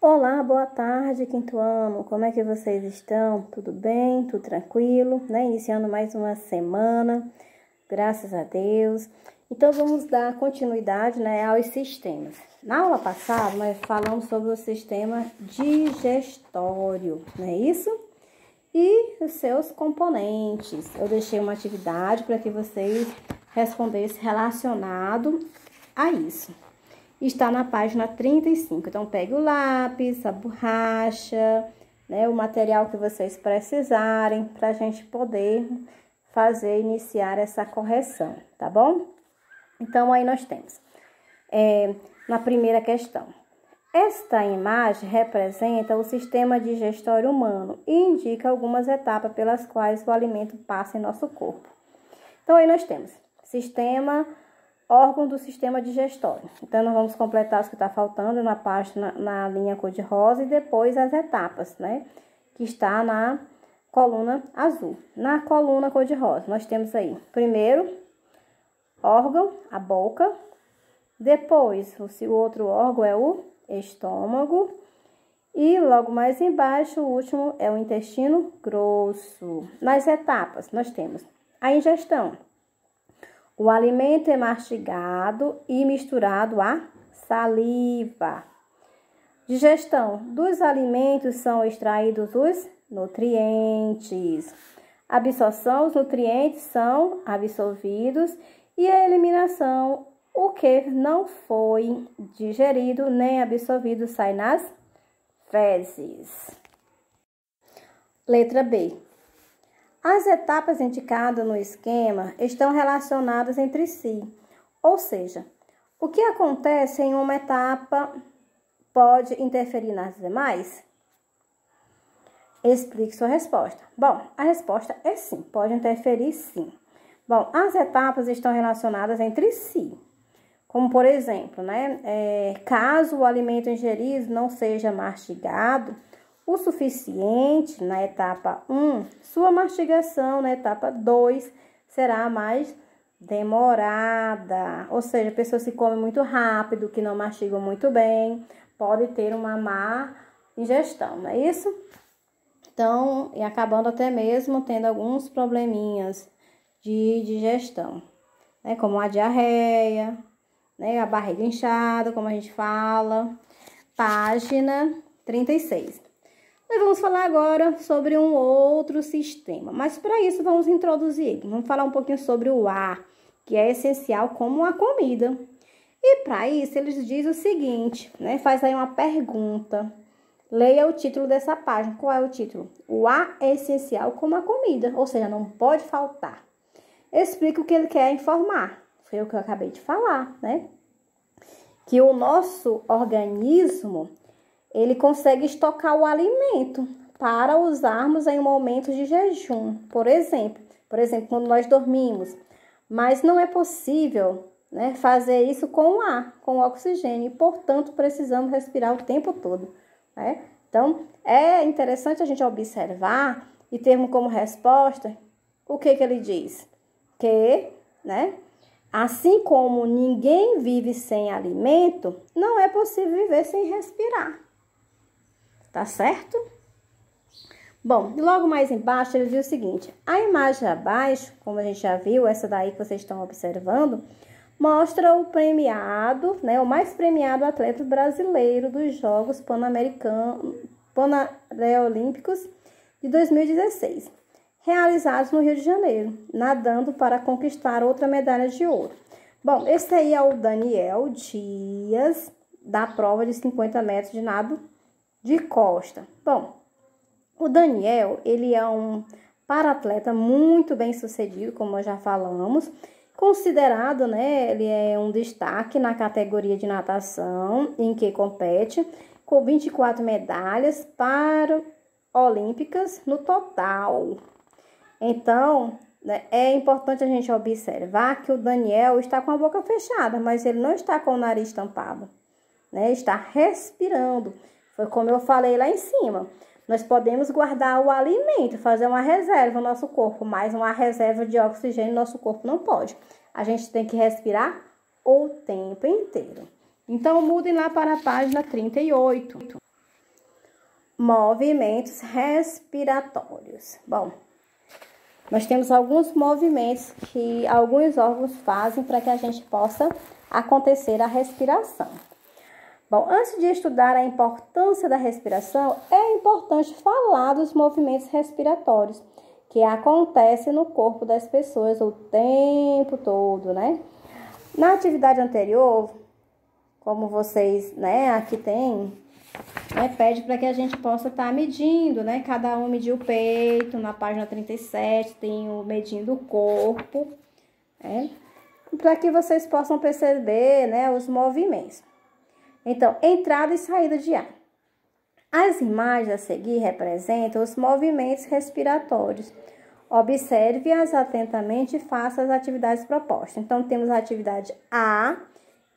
Olá, boa tarde, quinto ano. Como é que vocês estão? Tudo bem? Tudo tranquilo, né? Iniciando mais uma semana, graças a Deus. Então, vamos dar continuidade, né, aos sistemas. Na aula passada, nós falamos sobre o sistema digestório, não é isso? E os seus componentes. Eu deixei uma atividade para que vocês respondessem relacionado a isso. Está na página 35. Então, pegue o lápis, a borracha, né, o material que vocês precisarem para a gente poder iniciar essa correção, tá bom? Então, aí nós temos, na primeira questão, esta imagem representa o sistema digestório humano e indica algumas etapas pelas quais o alimento passa em nosso corpo. Então, aí nós temos órgão do sistema digestório. Então, nós vamos completar os que está faltando na página, na linha cor-de-rosa, e depois as etapas, né? Que está na coluna azul. Na coluna cor-de-rosa, nós temos aí, primeiro, órgão, a boca. Depois, o outro órgão é o estômago. E logo mais embaixo, o último é o intestino grosso. Nas etapas, nós temos a ingestão. O alimento é mastigado e misturado à saliva. Digestão. Dos alimentos são extraídos os nutrientes. Absorção. Os nutrientes são absorvidos. E a eliminação. O que não foi digerido nem absorvido sai nas fezes. Letra B. As etapas indicadas no esquema estão relacionadas entre si, ou seja, o que acontece em uma etapa pode interferir nas demais? Explique sua resposta. Bom, a resposta é sim, pode interferir sim. Bom, as etapas estão relacionadas entre si, como por exemplo, caso o alimento ingerido não seja mastigado o suficiente na etapa 1, sua mastigação na etapa 2 será mais demorada. Ou seja, pessoas que comem muito rápido, que não mastigam muito bem, pode ter uma má ingestão, não é isso? Então, e acabando até mesmo tendo alguns probleminhas de digestão, né? Como a diarreia, né? A barriga inchada, como a gente fala. Página 36. Nós vamos falar agora sobre um outro sistema, mas para isso vamos introduzir ele. Vamos falar um pouquinho sobre o ar, que é essencial como a comida. E para isso eles dizem o seguinte, né? Faz aí uma pergunta. Leia o título dessa página. Qual é o título? O ar é essencial como a comida, ou seja, não pode faltar. Explica o que ele quer informar. Foi o que eu acabei de falar, né? Que o nosso organismo ele consegue estocar o alimento para usarmos em momentos de jejum, por exemplo, quando nós dormimos. Mas não é possível, né, fazer isso com o ar, com o oxigênio, e, portanto, precisamos respirar o tempo todo, né? Então, é interessante a gente observar e termos como resposta o que ele diz? Que, né, assim como ninguém vive sem alimento, não é possível viver sem respirar. Tá certo? Bom, logo mais embaixo ele diz o seguinte, a imagem abaixo, como a gente já viu, essa daí que vocês estão observando, mostra o premiado, né, o mais premiado atleta brasileiro dos Jogos Pan-Olímpicos de 2016, realizados no Rio de Janeiro, nadando para conquistar outra medalha de ouro. Bom, esse aí é o Daniel Dias, da prova de 50 metros de nado de costa. Bom, o Daniel, ele é um paratleta muito bem sucedido, como nós já falamos, considerado, né, ele é um destaque na categoria de natação em que compete, com 24 medalhas olímpicas no total. Então, né, é importante a gente observar que o Daniel está com a boca fechada, mas ele não está com o nariz tampado, né, está respirando. Foi como eu falei lá em cima. Nós podemos guardar o alimento, fazer uma reserva no nosso corpo, mas uma reserva de oxigênio no nosso corpo não pode. A gente tem que respirar o tempo inteiro. Então, mudem lá para a página 38. movimentos respiratórios. Bom, nós temos alguns movimentos que alguns órgãos fazem para que a gente possa acontecer a respiração. Bom, antes de estudar a importância da respiração, é importante falar dos movimentos respiratórios que acontecem no corpo das pessoas o tempo todo, né? Na atividade anterior, como vocês, né, aqui tem, né, pede para que a gente possa estar medindo, né? Cada um medir o peito, na página 37 tem o medindo o corpo, né? Para que vocês possam perceber, né, os movimentos. Então, entrada e saída de ar. As imagens a seguir representam os movimentos respiratórios. Observe-as atentamente e faça as atividades propostas. Então, temos a atividade A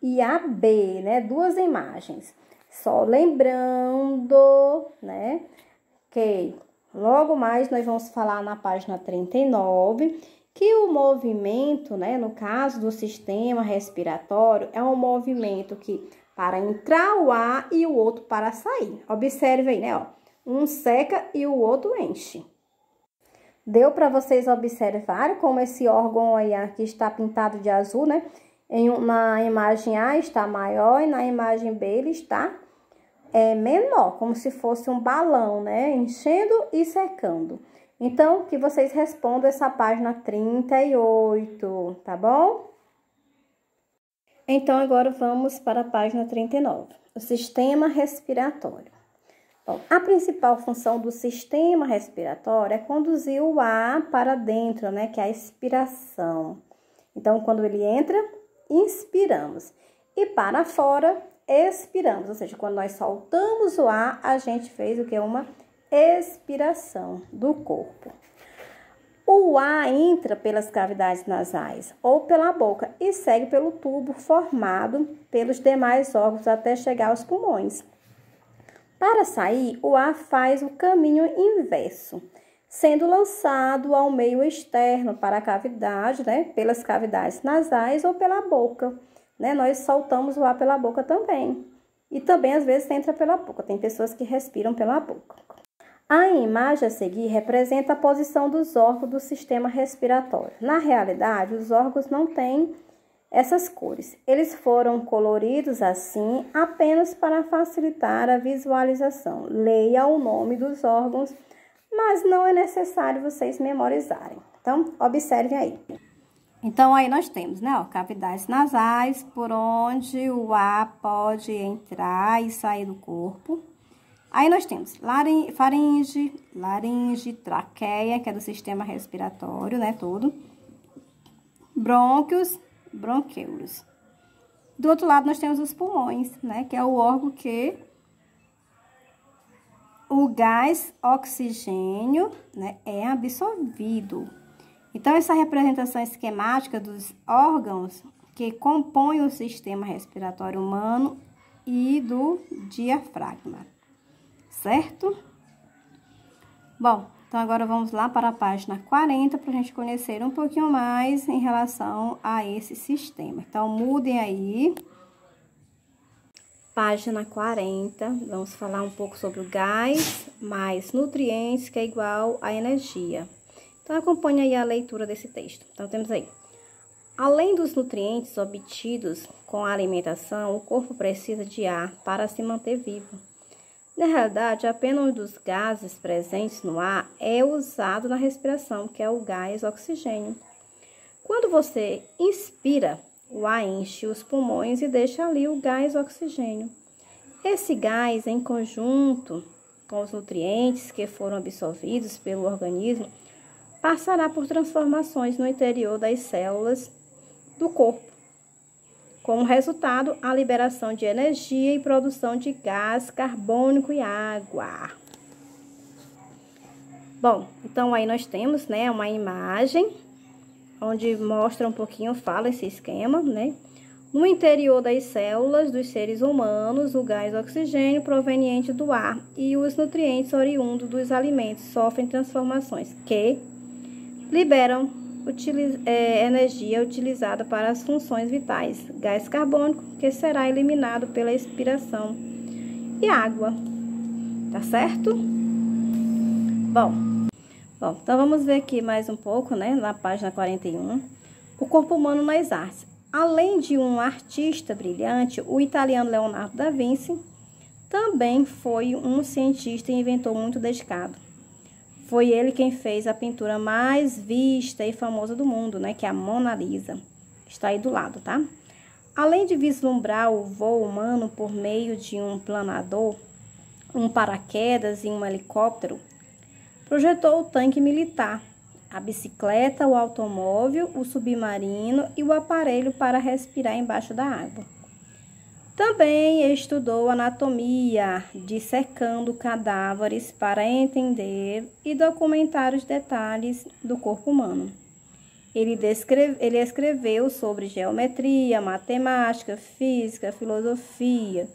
e a B, né? Duas imagens. Só lembrando, né, que logo mais nós vamos falar na página 39 que o movimento, né, no caso do sistema respiratório, é um movimento que para entrar o ar e o outro para sair. Observe aí, né, ó. Um seca e o outro enche. Deu para vocês observarem como esse órgão aí aqui está pintado de azul, né? Na imagem A está maior e na imagem B ele está menor, como se fosse um balão, né? Enchendo e secando. Então, que vocês respondam essa página 38, tá bom? Então, agora vamos para a página 39, o sistema respiratório. Bom, a principal função do sistema respiratório é conduzir o ar para dentro, né, que é a expiração. Então, quando ele entra, inspiramos. E para fora, expiramos. Ou seja, quando nós soltamos o ar, a gente fez o que? Uma expiração do corpo. O ar entra pelas cavidades nasais ou pela boca e segue pelo tubo formado pelos demais órgãos até chegar aos pulmões. Para sair, o ar faz o caminho inverso, sendo lançado ao meio externo para a cavidade, né, pelas cavidades nasais ou pela boca. Né? Nós soltamos o ar pela boca também. E também, às vezes, entra pela boca. Tem pessoas que respiram pela boca. A imagem a seguir representa a posição dos órgãos do sistema respiratório. Na realidade, os órgãos não têm essas cores. Eles foram coloridos assim apenas para facilitar a visualização. Leia o nome dos órgãos, mas não é necessário vocês memorizarem. Então, observem aí. Então, aí nós temos, né, ó, cavidades nasais, por onde o ar pode entrar e sair do corpo. Aí nós temos faringe, laringe, traqueia, que é do sistema respiratório, né, todo. Brônquios, bronquíolos. Do outro lado, nós temos os pulmões, né, que é o órgão que o gás oxigênio, né, é absorvido. Então, essa representação esquemática dos órgãos que compõem o sistema respiratório humano e do diafragma. Certo? Bom, então agora vamos lá para a página 40 para a gente conhecer um pouquinho mais em relação a esse sistema. Então, mudem aí. Página 40, vamos falar um pouco sobre o gás mais nutrientes, que é igual a energia. Então, acompanhe aí a leitura desse texto. Então, temos aí. Além dos nutrientes obtidos com a alimentação, o corpo precisa de ar para se manter vivo. Na realidade, apenas um dos gases presentes no ar é usado na respiração, que é o gás oxigênio. Quando você inspira, o ar enche os pulmões e deixa ali o gás oxigênio. Esse gás, em conjunto com os nutrientes que foram absorvidos pelo organismo, passará por transformações no interior das células do corpo. Como resultado, a liberação de energia e produção de gás carbônico e água. Bom, então aí nós temos, né, uma imagem onde mostra um pouquinho, fala esse esquema, né? No interior das células dos seres humanos, o gás oxigênio proveniente do ar e os nutrientes oriundos dos alimentos sofrem transformações que liberam energia utilizada para as funções vitais, gás carbônico, que será eliminado pela expiração, e água. tá certo? Bom, então vamos ver aqui mais um pouco, né, na página 41, o corpo humano nas artes. Além de um artista brilhante, o italiano Leonardo da Vinci também foi um cientista e inventor muito dedicado. Foi ele quem fez a pintura mais vista e famosa do mundo, né, que é a Mona Lisa. Está aí do lado, tá? Além de vislumbrar o voo humano por meio de um planador, um paraquedas e um helicóptero, projetou o tanque militar, a bicicleta, o automóvel, o submarino e o aparelho para respirar embaixo da água. Também estudou anatomia, dissecando cadáveres para entender e documentar os detalhes do corpo humano. Ele escreveu sobre geometria, matemática, física, filosofia,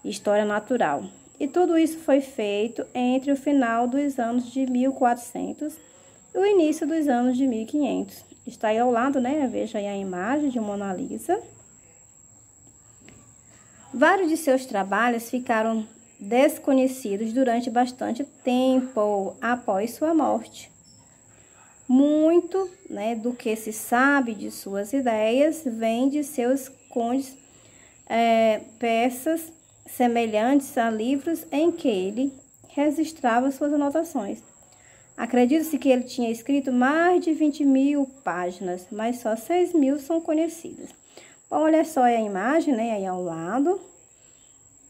história natural. E tudo isso foi feito entre o final dos anos de 1400 e o início dos anos de 1500. Está aí ao lado, né? Veja aí a imagem de Mona Lisa. Vários de seus trabalhos ficaram desconhecidos durante bastante tempo após sua morte. Muito, né, do que se sabe de suas ideias vem de seus contos, peças semelhantes a livros em que ele registrava suas anotações. Acredita-se que ele tinha escrito mais de 20.000 páginas, mas só 6.000 são conhecidas. Bom, olha só a imagem, né, aí ao lado.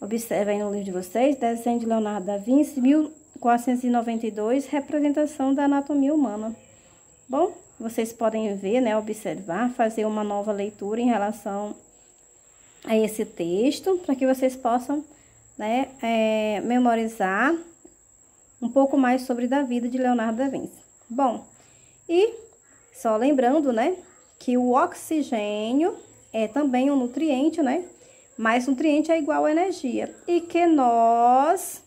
Observe aí no livro de vocês, desenho de Leonardo da Vinci, 1492, representação da anatomia humana. Bom, vocês podem ver, né, observar, fazer uma nova leitura em relação a esse texto, para que vocês possam, né, memorizar um pouco mais sobre da vida de Leonardo da Vinci. Bom, e só lembrando, né, que o oxigênio é também um nutriente, né, mas nutriente é igual a energia. E que nós,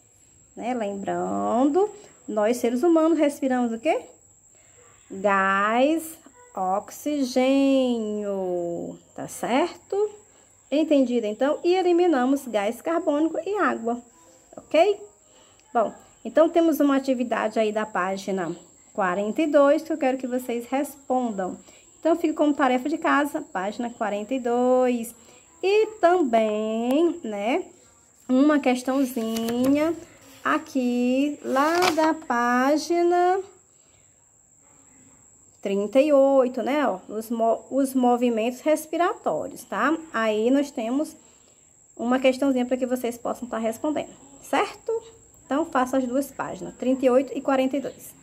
né, lembrando, nós seres humanos respiramos o quê? Gás, oxigênio, tá certo? Entendido, então? E eliminamos gás carbônico e água, ok? Bom, então temos uma atividade aí da página 42 que eu quero que vocês respondam. Então, fica como tarefa de casa, página 42. E também, né, uma questãozinha aqui, lá da página 38, né, ó, os movimentos respiratórios, tá? Aí nós temos uma questãozinha para que vocês possam estar respondendo, certo? Então, faça as duas páginas, 38 e 42.